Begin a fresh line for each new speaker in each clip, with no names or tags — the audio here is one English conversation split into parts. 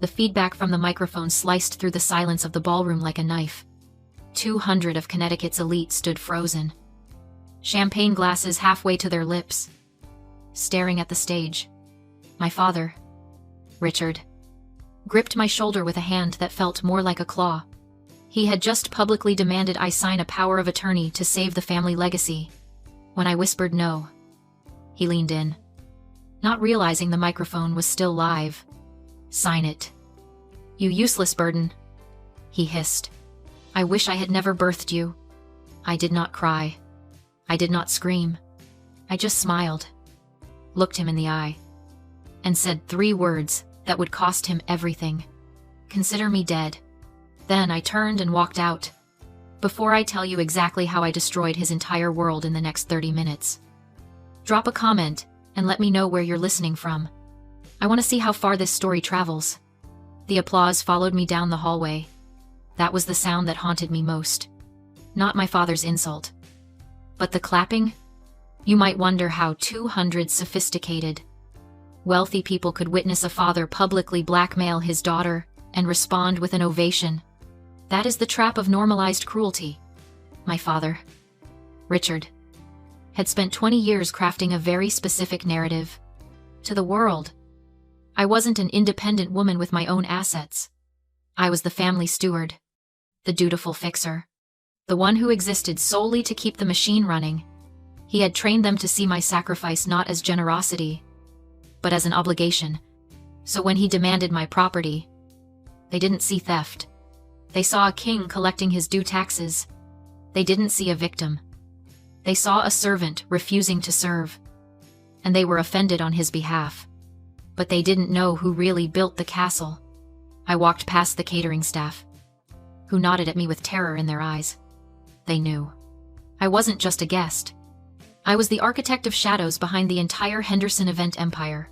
The feedback from the microphone sliced through the silence of the ballroom like a knife. 200 of Connecticut's elite stood frozen, champagne glasses halfway to their lips, staring at the stage. My father, Richard, gripped my shoulder with a hand that felt more like a claw. He had just publicly demanded I sign a power of attorney to save the family legacy. When I whispered no, he leaned in, not realizing the microphone was still live. "Sign it. You useless burden," he hissed. "I wish I had never birthed you." I did not cry. I did not scream. I just smiled, looked him in the eye, and said 3 words that would cost him everything. "Consider me dead." Then I turned and walked out, before I tell you exactly how I destroyed his entire world in the next 30 minutes. Drop a comment and let me know where you're listening from. I want to see how far this story travels. The applause followed me down the hallway. That was the sound that haunted me most. Not my father's insult, but the clapping. You might wonder how 200 sophisticated, wealthy people could witness a father publicly blackmail his daughter and respond with an ovation. That is the trap of normalized cruelty. My father, Richard, had spent 20 years crafting a very specific narrative to the world. I wasn't an independent woman with my own assets. I was the family steward, the dutiful fixer, the one who existed solely to keep the machine running. He had trained them to see my sacrifice not as generosity, but as an obligation. So when he demanded my property, they didn't see theft. They saw a king collecting his due taxes. They didn't see a victim. They saw a servant refusing to serve, and they were offended on his behalf. But they didn't know who really built the castle. I walked past the catering staff, who nodded at me with terror in their eyes. They knew. I wasn't just a guest. I was the architect of shadows behind the entire Henderson event empire.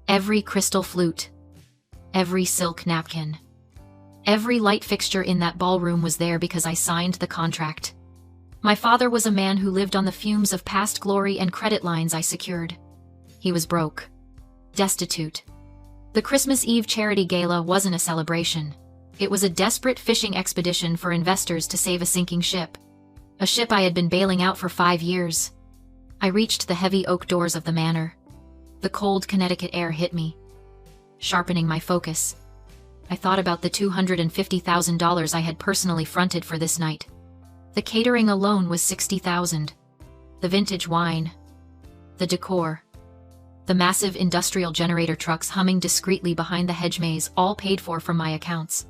Every crystal flute, every silk napkin, every light fixture in that ballroom was there because I signed the contract. My father was a man who lived on the fumes of past glory and credit lines I secured. He was broke, destitute. The Christmas Eve charity gala wasn't a celebration. It was a desperate fishing expedition for investors to save a sinking ship. A ship I had been bailing out for 5 years. I reached the heavy oak doors of the manor. The cold Connecticut air hit me, sharpening my focus. I thought about the $250,000 I had personally fronted for this night. The catering alone was $60,000. The vintage wine, the decor, the massive industrial generator trucks humming discreetly behind the hedge maze, all paid for from my accounts.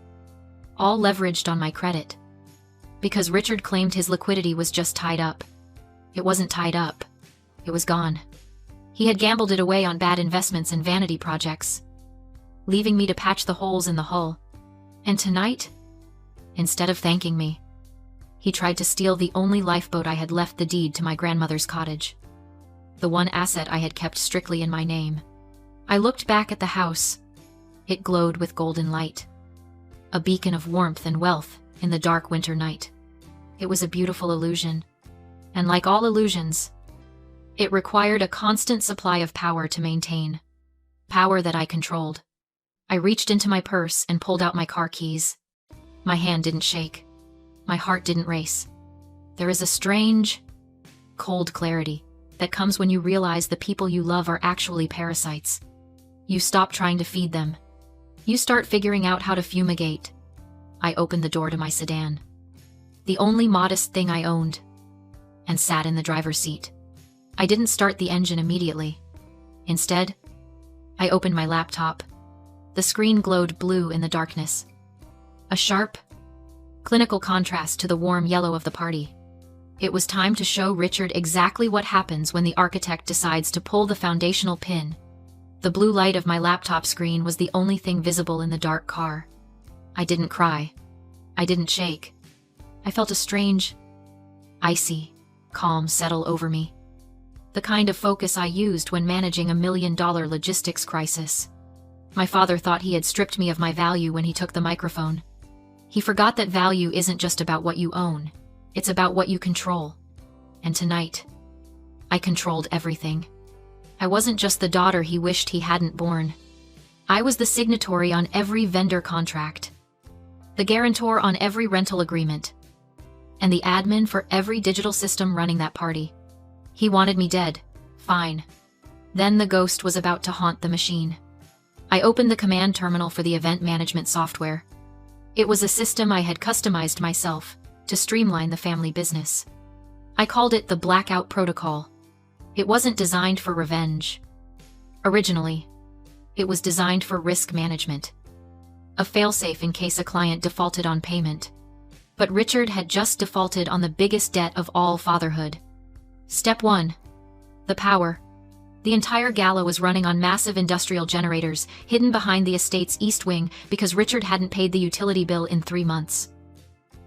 All leveraged on my credit. Because Richard claimed his liquidity was just tied up. It wasn't tied up. It was gone. He had gambled it away on bad investments and vanity projects, leaving me to patch the holes in the hull. And tonight, instead of thanking me, he tried to steal the only lifeboat I had left the deed to my grandmother's cottage. The one asset I had kept strictly in my name. I looked back at the house. It glowed with golden light, a beacon of warmth and wealth in the dark winter night. It was a beautiful illusion, and like all illusions, it required a constant supply of power to maintain. Power that I controlled. I reached into my purse and pulled out my car keys. My hand didn't shake. My heart didn't race. There is a strange, cold clarity that comes when you realize the people you love are actually parasites. You stop trying to feed them. You start figuring out how to fumigate. I opened the door to my sedan, the only modest thing I owned, and sat in the driver's seat. I didn't start the engine immediately. Instead, I opened my laptop. The screen glowed blue in the darkness, a sharp, clinical contrast to the warm yellow of the party. It was time to show Richard exactly what happens when the architect decides to pull the foundational pin. The blue light of my laptop screen was the only thing visible in the dark car. I didn't cry. I didn't shake. I felt a strange, icy calm settle over me. The kind of focus I used when managing $1 million logistics crisis. My father thought he had stripped me of my value when he took the microphone. He forgot that value isn't just about what you own. It's about what you control. And tonight, I controlled everything. I wasn't just the daughter he wished he hadn't born. I was the signatory on every vendor contract, the guarantor on every rental agreement, and the admin for every digital system running that party. He wanted me dead. Fine. Then the ghost was about to haunt the machine. I opened the command terminal for the event management software. It was a system I had customized myself to streamline the family business. I called it the Blackout Protocol. It wasn't designed for revenge. Originally, it was designed for risk management, a failsafe in case a client defaulted on payment. But Richard had just defaulted on the biggest debt of all fatherhood. Step 1. The power. The entire gala was running on massive industrial generators hidden behind the estate's east wing because Richard hadn't paid the utility bill in 3 months.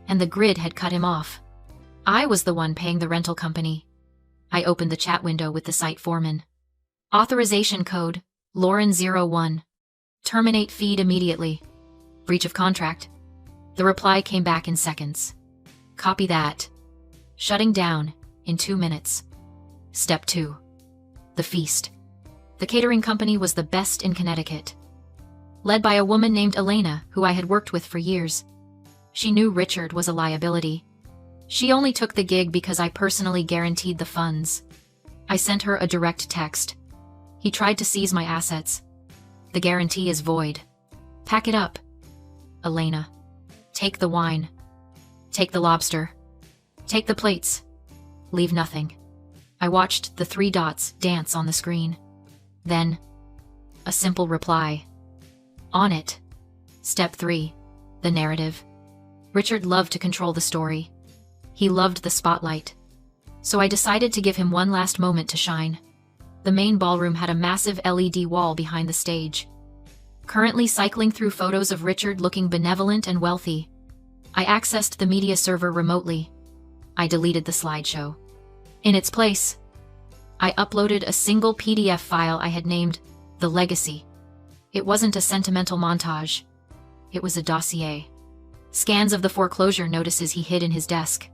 And the grid had cut him off. I was the one paying the rental company. I opened the chat window with the site foreman. Authorization code, Lauren01. Terminate feed immediately. Breach of contract. The reply came back in seconds. Copy that. Shutting down in 2 minutes. Step 2. The feast. The catering company was the best in Connecticut. Led by a woman named Elena, who I had worked with for years. She knew Richard was a liability. She only took the gig because I personally guaranteed the funds. I sent her a direct text. He tried to seize my assets. The guarantee is void. Pack it up. Elena. Take the wine. Take the lobster. Take the plates. Leave nothing. I watched the 3 dots dance on the screen. Then, a simple reply. On it. Step 3. The narrative. Richard loved to control the story. He loved the spotlight. So I decided to give him one last moment to shine. The main ballroom had a massive LED wall behind the stage. Currently cycling through photos of Richard looking benevolent and wealthy. I accessed the media server remotely. I deleted the slideshow. In its place, I uploaded a single PDF file I had named The Legacy. It wasn't a sentimental montage. It was a dossier. Scans of the foreclosure notices he hid in his desk.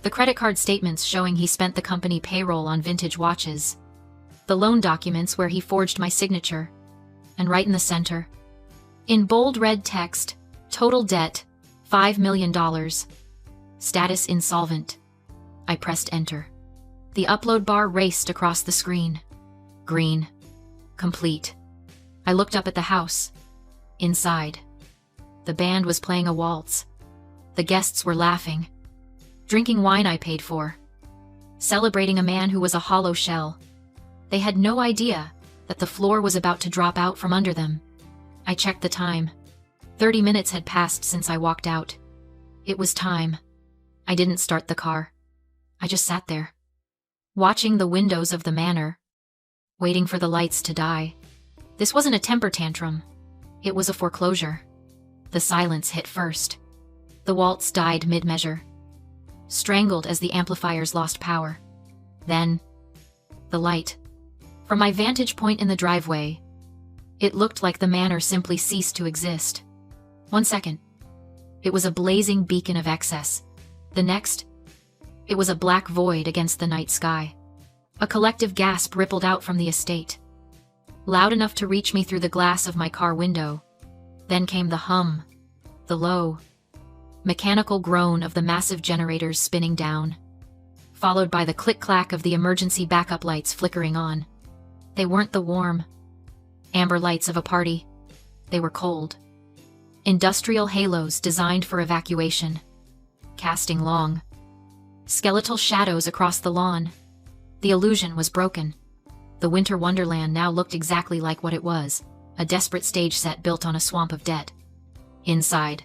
The credit card statements showing he spent the company payroll on vintage watches. The loan documents where he forged my signature. And right in the center, in bold red text, total debt, $5 million. Status insolvent. I pressed enter. The upload bar raced across the screen. Green. Complete. I looked up at the house. Inside. The band was playing a waltz. The guests were laughing. Drinking wine I paid for. Celebrating a man who was a hollow shell. They had no idea that the floor was about to drop out from under them. I checked the time. 30 minutes had passed since I walked out. It was time. I didn't start the car. I just sat there, watching the windows of the manor, waiting for the lights to die. This wasn't a temper tantrum. It was a foreclosure. The silence hit first. The waltz died mid-measure, strangled as the amplifiers lost power. Then, the light. From my vantage point in the driveway, it looked like the manor simply ceased to exist. 1 second, it was a blazing beacon of excess. The next, it was a black void against the night sky. A collective gasp rippled out from the estate, loud enough to reach me through the glass of my car window. Then came the hum, the low, mechanical groan of the massive generators spinning down, followed by the click-clack of the emergency backup lights flickering on. They weren't the warm, amber lights of a party. They were cold, industrial halos designed for evacuation, casting long, skeletal shadows across the lawn. The illusion was broken. The winter wonderland now looked exactly like what it was, a desperate stage set built on a swamp of debt. Inside,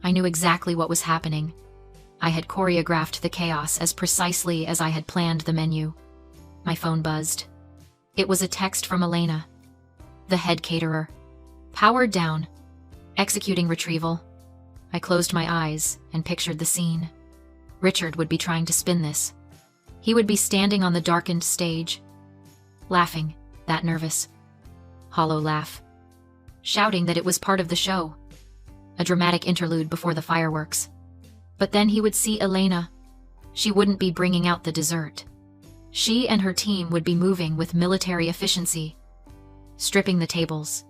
I knew exactly what was happening. I had choreographed the chaos as precisely as I had planned the menu. My phone buzzed. It was a text from Elena, the head caterer. Powered down. Executing retrieval. I closed my eyes and pictured the scene. Richard would be trying to spin this. He would be standing on the darkened stage, laughing, that nervous, hollow laugh, shouting that it was part of the show, a dramatic interlude before the fireworks. But then he would see Elena. She wouldn't be bringing out the dessert. She and her team would be moving with military efficiency, stripping the tables,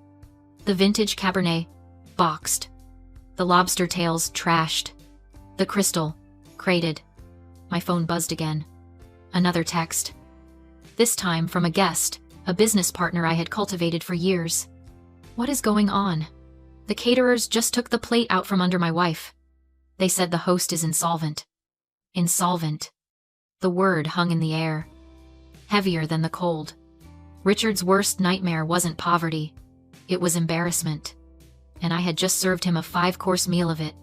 The vintage Cabernet, boxed. The lobster tails, trashed. The crystal, crated. My phone buzzed again. Another text. This time from a guest, a business partner I had cultivated for years. What is going on? The caterers just took the plate out from under my wife. They said the host is insolvent. Insolvent. The word hung in the air. Heavier than the cold. Richard's worst nightmare wasn't poverty. It was embarrassment. And I had just served him a 5-course meal of it.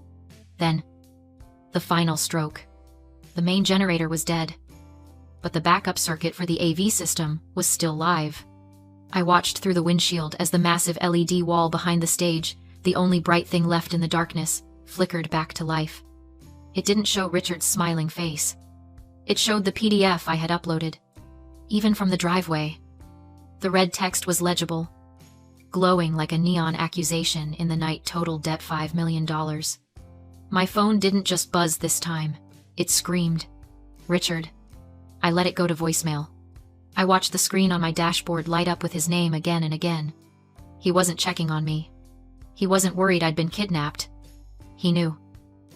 Then, the final stroke. The main generator was dead. But the backup circuit for the AV system was still live. I watched through the windshield as the massive LED wall behind the stage, the only bright thing left in the darkness, flickered back to life. It didn't show Richard's smiling face. It showed the PDF I had uploaded. Even from the driveway. The red text was legible, glowing like a neon accusation in the night. Total debt $5 million. My phone didn't just buzz this time. It screamed. Richard. I let it go to voicemail. I watched the screen on my dashboard light up with his name again and again. He wasn't checking on me. He wasn't worried I'd been kidnapped. He knew.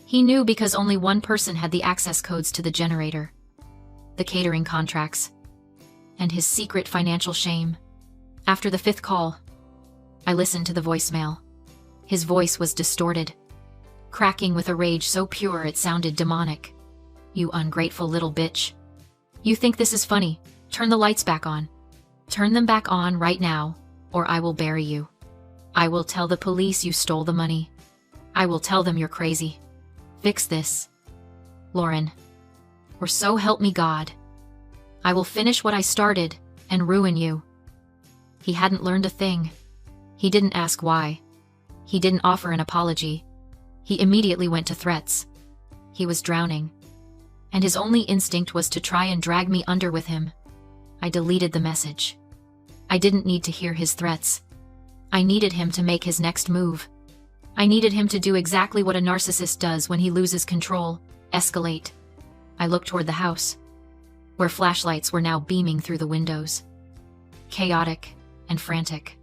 He knew because only one person had the access codes to the generator. The catering contracts. And his secret financial shame. After the 5th call, I listened to the voicemail. His voice was distorted, cracking with a rage so pure it sounded demonic. You ungrateful little bitch. You think this is funny? Turn the lights back on. Turn them back on right now, or I will bury you. I will tell the police you stole the money. I will tell them you're crazy. Fix this, Lauren. Or so help me God. I will finish what I started and ruin you. He hadn't learned a thing. He didn't ask why. He didn't offer an apology. He immediately went to threats. He was drowning. And his only instinct was to try and drag me under with him. I deleted the message. I didn't need to hear his threats. I needed him to make his next move. I needed him to do exactly what a narcissist does when he loses control, escalate. I looked toward the house, where flashlights were now beaming through the windows. Chaotic and frantic.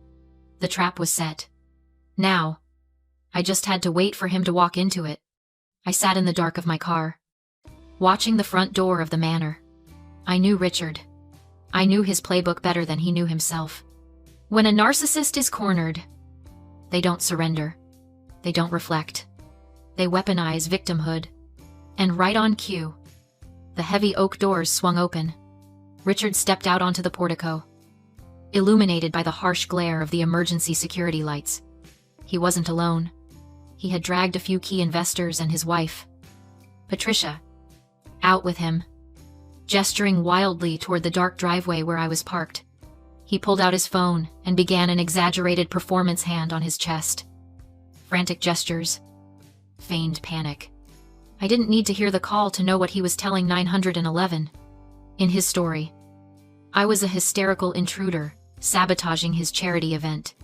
The trap was set. Now, I just had to wait for him to walk into it. I sat in the dark of my car, watching the front door of the manor. I knew Richard. I knew his playbook better than he knew himself. When a narcissist is cornered, they don't surrender. They don't reflect. They weaponize victimhood. And right on cue, the heavy oak doors swung open. Richard stepped out onto the portico, illuminated by the harsh glare of the emergency security lights. He wasn't alone. He had dragged a few key investors and his wife, Patricia, out with him. Gesturing wildly toward the dark driveway where I was parked, he pulled out his phone and began an exaggerated performance hand on his chest. Frantic gestures. Feigned panic. I didn't need to hear the call to know what he was telling 911. In his story, I was a hysterical intruder, sabotaging his charity event.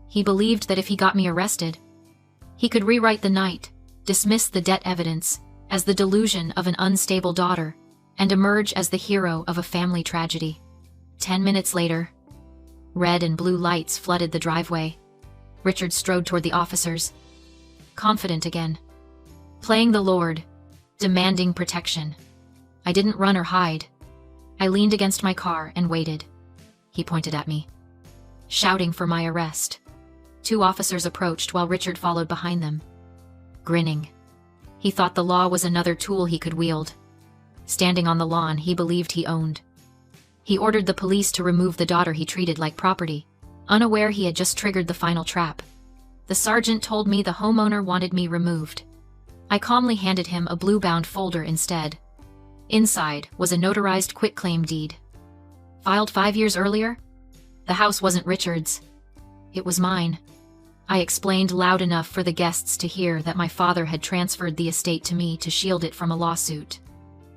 He believed that if he got me arrested, he could rewrite the night, dismiss the debt evidence as the delusion of an unstable daughter, and emerge as the hero of a family tragedy. 10 minutes later, red and blue lights flooded the driveway. Richard strode toward the officers, confident again, playing the Lord, demanding protection. I didn't run or hide. I leaned against my car and waited. He pointed at me, shouting for my arrest. 2 officers approached while Richard followed behind them, grinning. He thought the law was another tool he could wield. Standing on the lawn he believed he owned. He ordered the police to remove the daughter he treated like property, unaware he had just triggered the final trap. The sergeant told me the homeowner wanted me removed. I calmly handed him a blue-bound folder instead. Inside was a notarized quitclaim deed. Filed 5 years earlier? The house wasn't Richard's. It was mine. I explained loud enough for the guests to hear that my father had transferred the estate to me to shield it from a lawsuit.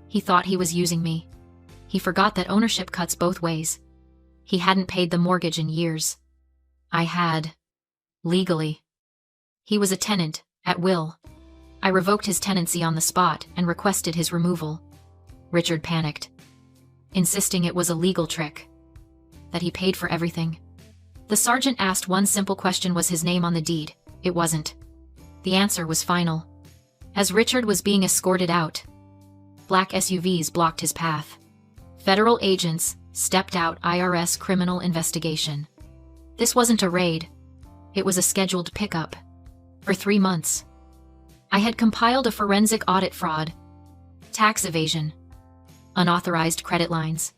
He thought he was using me. He forgot that ownership cuts both ways. He hadn't paid the mortgage in years. I had. Legally. He was a tenant, at will. I revoked his tenancy on the spot and requested his removal. Richard panicked, insisting it was a legal trick, that he paid for everything. The sergeant asked one simple question: was his name on the deed? It wasn't. The answer was final. As Richard was being escorted out, black SUVs blocked his path. Federal agents stepped out. IRS criminal investigation. This wasn't a raid. It was a scheduled pickup. For 3 months, I had compiled a forensic audit: fraud, tax evasion, unauthorized credit lines.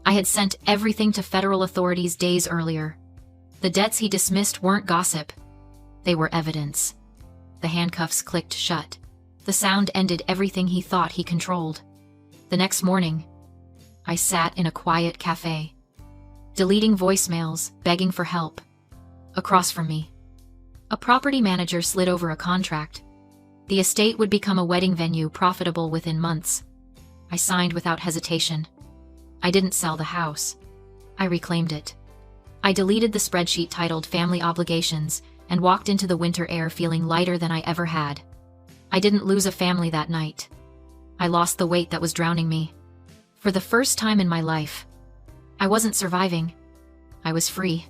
I had sent everything to federal authorities days earlier. The debts he dismissed weren't gossip. They were evidence. The handcuffs clicked shut. The sound ended everything he thought he controlled. The next morning, I sat in a quiet cafe, deleting voicemails, begging for help. Across from me, a property manager slid over a contract. The estate would become a wedding venue, profitable within months. I signed without hesitation. I didn't sell the house. I reclaimed it. I deleted the spreadsheet titled Family Obligations and walked into the winter air feeling lighter than I ever had. I didn't lose a family that night. I lost the weight that was drowning me. For the first time in my life, I wasn't surviving. I was free.